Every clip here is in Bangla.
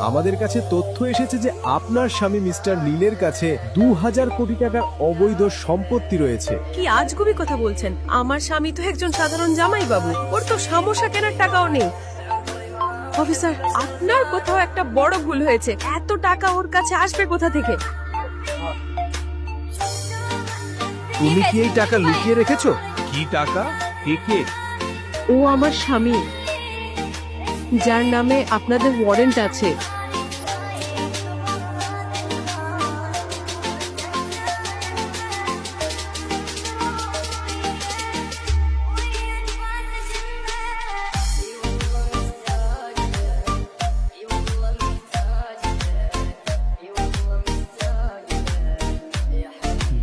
আমাদের কাছে তথ্য এসেছে যে আপনার স্বামী মিস্টার নীলের কাছে 2000 কোটি টাকার অবৈধ সম্পত্তি রয়েছে। কি আজগুবি কথা বলছেন? আমার স্বামী তো একজন সাধারণ জামাই বাবু, ওর তো সমস্যা কেনার টাকাও নেই। অফিসার, আপনার কোথাও একটা বড় ভুল হয়েছে। এত টাকা ওর কাছে আসবে কোথা থেকে? তুমি কি এই টাকা লুকিয়ে রেখেছো? কি টাকা? কে? ও আমার স্বামী, যার নামে আপনাদের ওয়ারেন্ট আছে।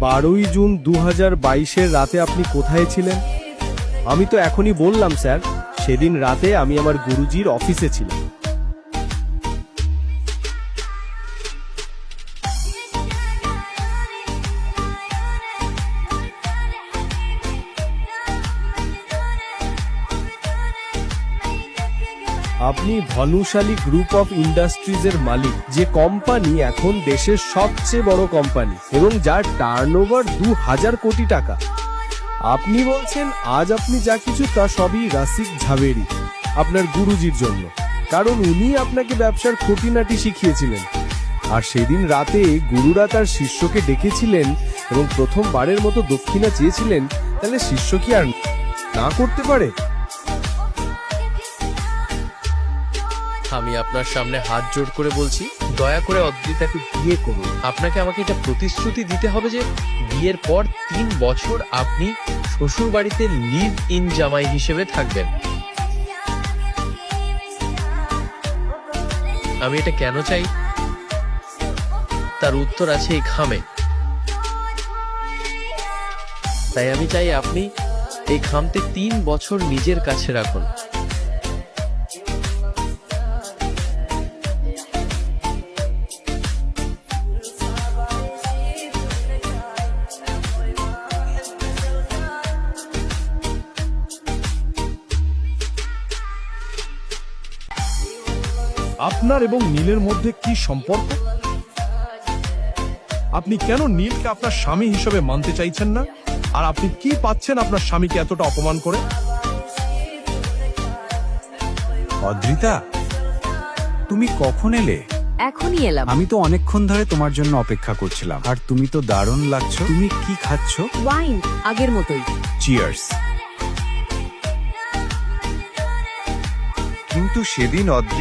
বারোই জুন 2022-এর রাতে আপনি কোথায় ছিলেন? আমি তো এখনই বললাম স্যার, সেদিন রাতে আমি আমার গুরুজির অফিসে ছিলাম। আপনি ভানুশালী গ্রুপ অফ ইন্ডাস্ট্রিজের মালিক, যে কোম্পানি এখন দেশের সবচেয়ে বড় কোম্পানি এবং যার টার্নওভার 2000 কোটি টাকা। আপনি বলছেন আজ আপনি যা কিছু তা সবই রাসিক ঝাবেরি, আপনার গুরুজির জন্য, কারণ উনি আপনাকে ব্যবসার খুঁটিনাটি শিখিয়েছিলেন। আর সেদিন রাতে গুরুরা তার শিষ্যকে ডেকেছিলেন এবং প্রথমবারের মতো দক্ষিণা চেয়েছিলেন, তাহলে শিষ্য কি আর না করতে পারে? আমি আপনার সামনে হাত জোড় করে বলছি, দয়া করে অদ্রিতাকে বিয়ে করুন। আপনাকে আমাকে এটা প্রতিশ্রুতি দিতে হবে যে বিয়ের পর 3 বছর আপনি শ্বশুর বাড়িতে লিভ ইন জামাই হিসেবে থাকবেন। আমি এটা কেন চাই তার উত্তর আছে এই খামে। তাই আমি চাই আপনি এই খামতে 3 বছর নিজের কাছে রাখুন। আপনার এবং নীলের মধ্যে কি সম্পর্ক? আপনি কেন নীলকে আপনার স্বামী হিসেবে মানতে চাইছেন না? আর আপনি কি পাচ্ছেন আপনার স্বামীকে এতটা অপমান করে? অদ্রিতা, তুমি কখন এলে? এখনই এলাম। আমি তো অনেকক্ষণ ধরে তোমার জন্য অপেক্ষা করছিলাম, আর তুমি তো দারুণ লাগছো। তুমি কি খাচ্ছ? ওয়াইন, আগের মতোই। চিয়ার্স। কিন্তু সেদিন অদ্রিতা